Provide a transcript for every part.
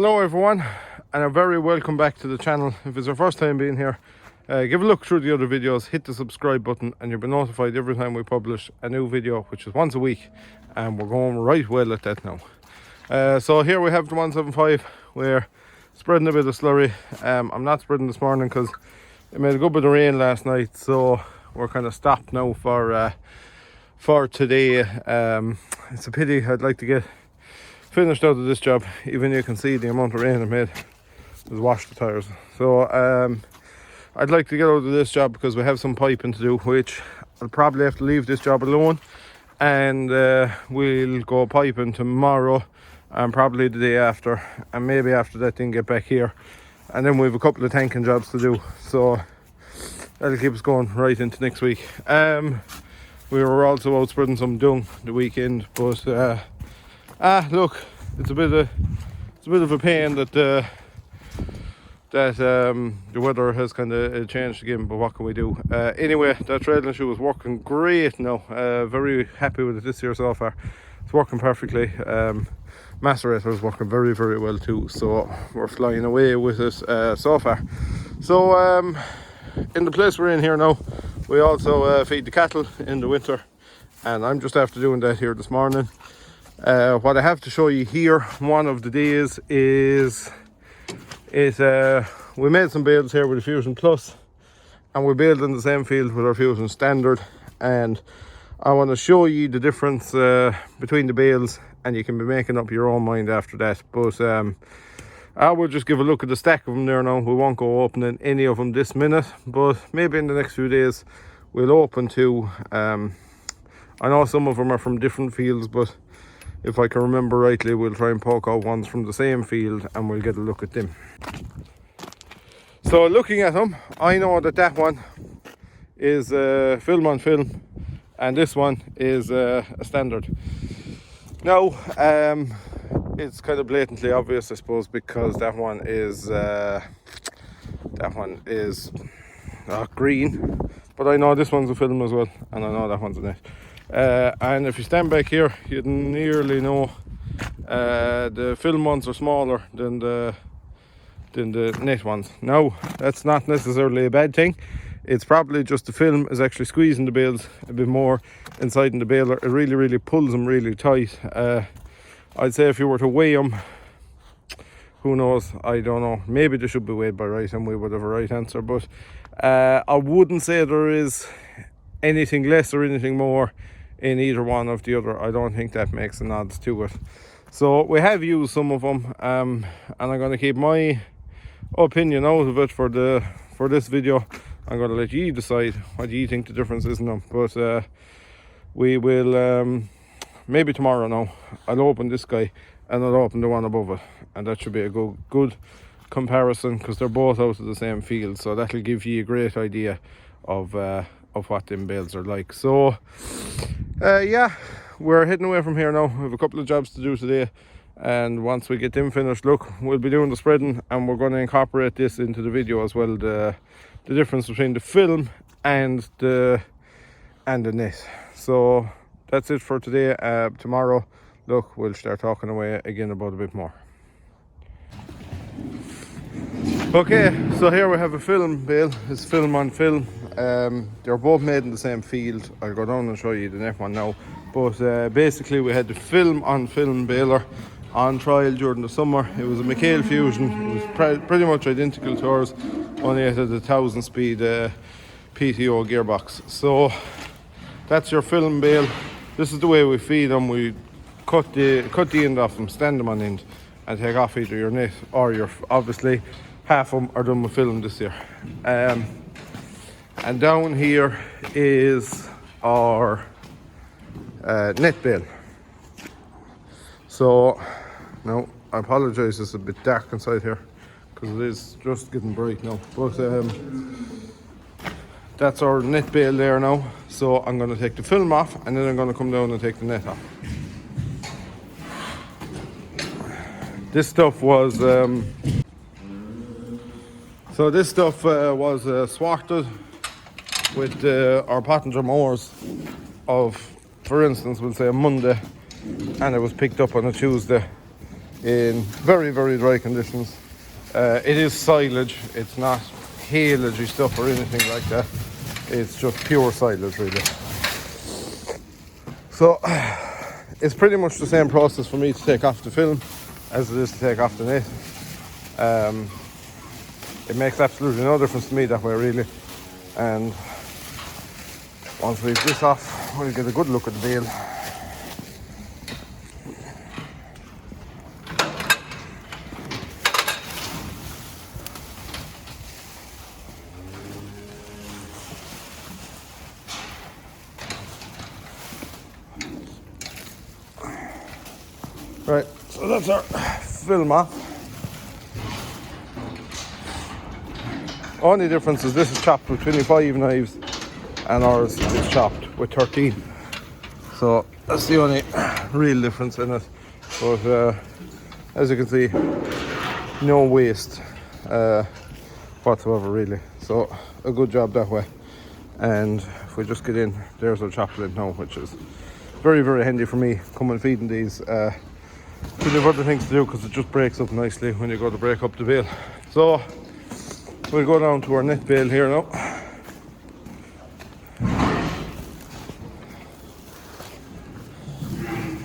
Hello everyone, and a very welcome back to the channel. If it's your first time being here, give a look through the other videos, hit the subscribe button and you'll be notified every time we publish a new video, which is once a week, and we're going right well at that now. So here we have the 175. We're spreading a bit of slurry. I'm not spreading this morning because it made a good bit of rain last night, so we're kind of stopped now for today. It's a pity. I'd like to get finished out of this job. Even you can see the amount of rain it made has washed the tires. So I'd like to get out of this job because we have some piping to do, which I'll probably have to leave this job alone, and we'll go piping tomorrow and probably the day after, and maybe after that then get back here, and then we have a couple of tanking jobs to do, so that'll keep us going right into next week. We were also out spreading some dung the weekend, but look, it's a bit of a pain that the weather has kind of changed again, but what can we do? Anyway, that trailing shoe is working great now. Very happy with it this year so far. It's working perfectly. Macerator is working very, very well too, so we're flying away with it so far. So in the place we're in here now, we also feed the cattle in the winter, and I'm just after doing that here this morning. What I have to show you here one of the days is we made some bales here with the Fusion Plus, and we baled in the same field with our Fusion Standard, and I want to show you the difference between the bales, and you can be making up your own mind after that. But I will just give a look at the stack of them there now. We won't go opening any of them this minute, but maybe in the next few days we'll open two. I know some of them are from different fields, but if I can remember rightly, we'll try and poke out ones from the same field and we'll get a look at them. So looking at them, I know that one is film on film and this one is a standard. Now, it's kind of blatantly obvious, I suppose, because that one is green, but I know this one's a film as well, and I know that one's a net. And if you stand back here, you'd nearly know the film ones are smaller than the net ones. Now, that's not necessarily a bad thing. It's probably just the film is actually squeezing the bales a bit more inside in the baler. It really, really pulls them really tight. I'd say if you were to weigh them, who knows, I don't know, maybe they should be weighed by right and we would have a right answer, but I wouldn't say there is anything less or anything more in either one of the other. I don't think that makes an odds to it. So we have used some of them, and I'm going to keep my opinion out of it for this video. I'm going to let you decide what you think the difference is in them, but we will maybe tomorrow now I'll open this guy and I'll open the one above it, and that should be a good comparison because they're both out of the same field, so that'll give you a great idea of what them bales are like. So yeah, we're heading away from here now. We have a couple of jobs to do today, and once we get them finished, look, we'll be doing the spreading, and we're going to incorporate this into the video as well, the difference between the film and the net. So that's it for today. Tomorrow, look, we'll start talking away again about a bit more. Okay, so here we have a film bale. It's film on film. They're both made in the same field. I'll go down and show you the net one now, but basically we had the film on film baler on trial during the summer. It was a McHale Fusion. It was pretty much identical to ours, only it had a 1000 speed PTO gearbox. So that's your film bale. This is the way we feed them. We cut the end off them, stand them on end, and take off either your net or your, obviously half of them are done with film this year. And down here is our net bale. So now I apologize, it's a bit dark inside here because it is just getting bright now, but that's our net bale there now. So I'm going to take the film off and then I'm going to come down and take the net off. This stuff was swatted with our Pottinger mowers of, for instance, we'll say a Monday, and it was picked up on a Tuesday. in very, very dry conditions. It is silage, it's not haylagey stuff or anything like that. It's just pure silage really. So it's pretty much the same process for me to take off the film as it is to take off the net. It makes absolutely no difference to me that way really. And once we have this off, we'll get a good look at the bale. Right, so that's our film off. Only difference is this is chopped with 25 knives and ours is chopped with 13. So that's the only real difference in it. But as you can see, no waste whatsoever really. So a good job that way. And if we just get in, there's our chocolate now, which is very, very handy for me coming feeding these. We have other things to do because it just breaks up nicely when you go to break up the bale. So we'll go down to our net bale here now.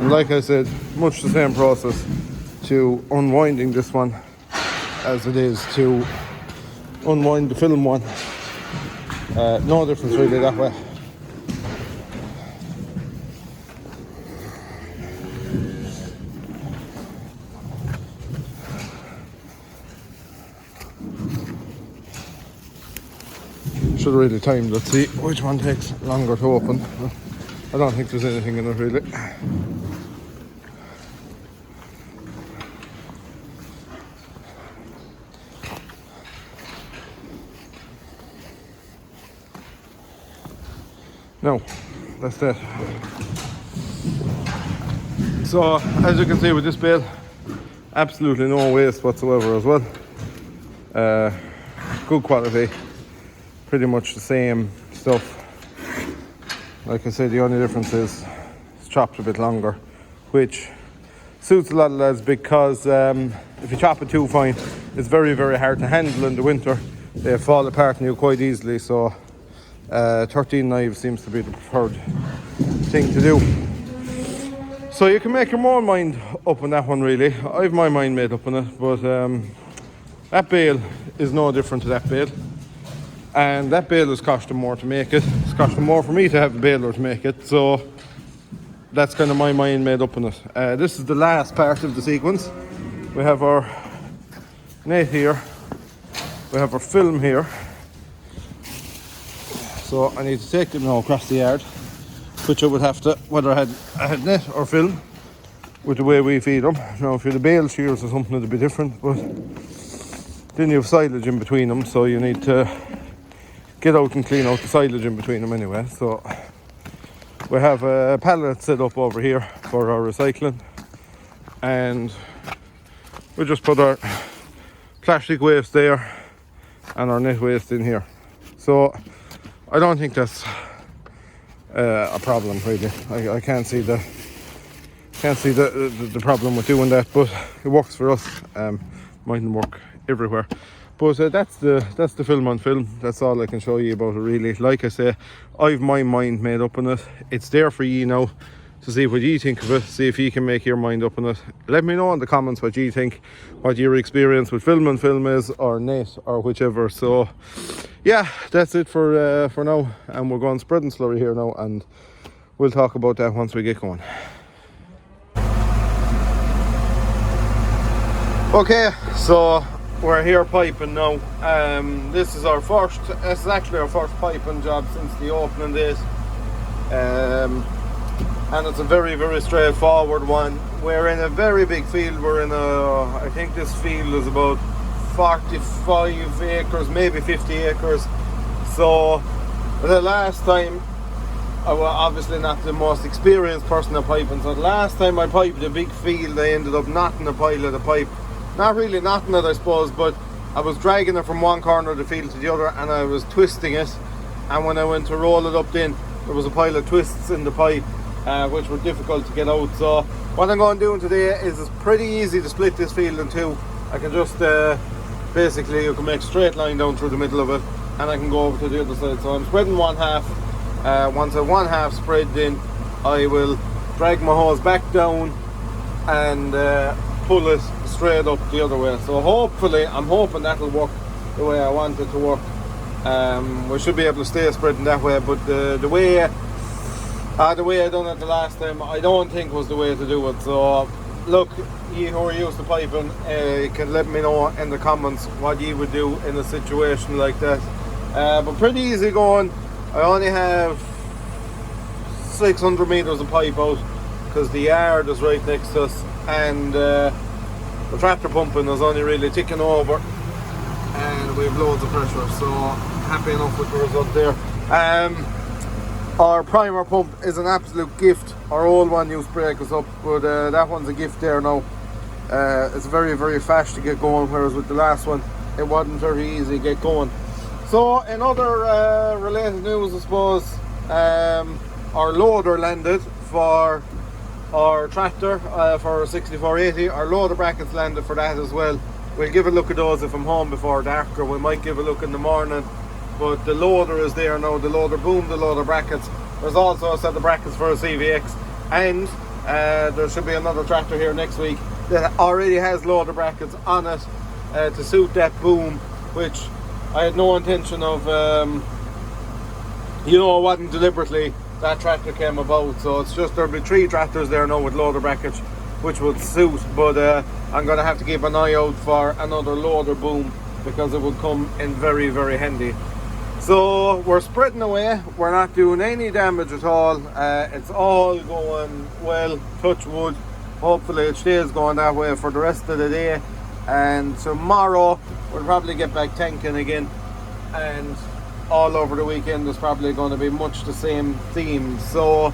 And like I said, much the same process to unwinding this one as it is to unwind the film one. No difference really that way. Should have really timed. Let's see which one takes longer to open. I don't think there's anything in it really. No, that's that. So as you can see with this bale, absolutely no waste whatsoever as well. Good quality. Pretty much the same stuff. Like I said, the only difference is it's chopped a bit longer, which suits a lot of lads because if you chop it too fine, it's very, very hard to handle in the winter. They fall apart on you quite easily, so 13 knives seems to be the preferred thing to do. So you can make your own mind up on that one really. I have my mind made up on it, but that bale is no different to that bale. And that bale has cost them more to make it. It's cost them more for me to have a baler to make it. So that's kind of my mind made up on it. This is the last part of the sequence. We have our net here. We have our film here. So I need to take them now across the yard, which I would have to, whether I had net or film, with the way we feed them. Now if you had the bale shears or something, it'd be different, but then you have silage in between them, so you need to get out and clean out the silage in between them anyway. So we have a pallet set up over here for our recycling, and we just put our plastic waste there and our net waste in here. So I don't think that's a problem really. I can't see the problem with doing that, but it works for us. Mightn't work everywhere. But that's the film on film. That's all I can show you about it really. Like I say, I've my mind made up on it. It's there for you now to see what you think of it. See if you can make your mind up on it. Let me know in the comments what you think, what your experience with film on film is, or net, or whichever. So yeah, that's it for now. And we're going spreading slurry here now, and we'll talk about that once we get going. Okay, so we're here piping now. This is actually our first piping job since the opening days. And it's a very, very straightforward one. We're in a very big field. I think this field is about 45 acres, maybe 50 acres. So the last time, I was obviously not the most experienced person at piping, so the last time I piped a big field, I ended up knotting a pile of the pipe. Not really knotting it, I suppose, but I was dragging it from one corner of the field to the other, and I was twisting it, and when I went to roll it up then, there was a pile of twists in the pipe, which were difficult to get out. So What I'm going to do today is it's pretty easy to split this field in two. I can just basically, you can make a straight line down through the middle of it, and I can go over to the other side. So I'm spreading one half. Once I have one half spread in, I will drag my hose back down and pull it straight up the other way. So hopefully, I'm hoping that'll work the way I want it to work. We should be able to stay spreading that way, but the way I done it the last time, I don't think was the way to do it. So look, you who are used to piping, you can let me know in the comments what you would do in a situation like that. But pretty easy going. I only have 600 meters of pipe out because the yard is right next to us, and the tractor pumping is only really ticking over, and we have loads of pressure, so happy enough with the result there. Our primer pump is an absolute gift. Our old one used to break us up, but that one's a gift there now. It's very, very fast to get going, whereas with the last one it wasn't very easy to get going. So in other related news, I suppose, our loader landed for our tractor, for our 6480. Our loader brackets landed for that as well. We'll give a look at those if I'm home before dark, or we might give a look in the morning. But the loader is there now, the loader boom, the loader brackets. There's also a set of brackets for a CVX, and there should be another tractor here next week that already has loader brackets on it to suit that boom, which I had no intention of, it wasn't deliberately that tractor came about. So it's just there'll be 3 tractors there now with loader brackets, which would suit, but I'm going to have to keep an eye out for another loader boom because it would come in very, very handy. So we're spreading away, we're not doing any damage at all, it's all going well, touch wood. Hopefully it stays going that way for the rest of the day, and tomorrow we'll probably get back tanking again, and all over the weekend there's probably going to be much the same theme. So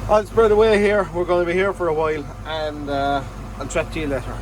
I'll spread away here, we're going to be here for a while, and I'll chat to you later.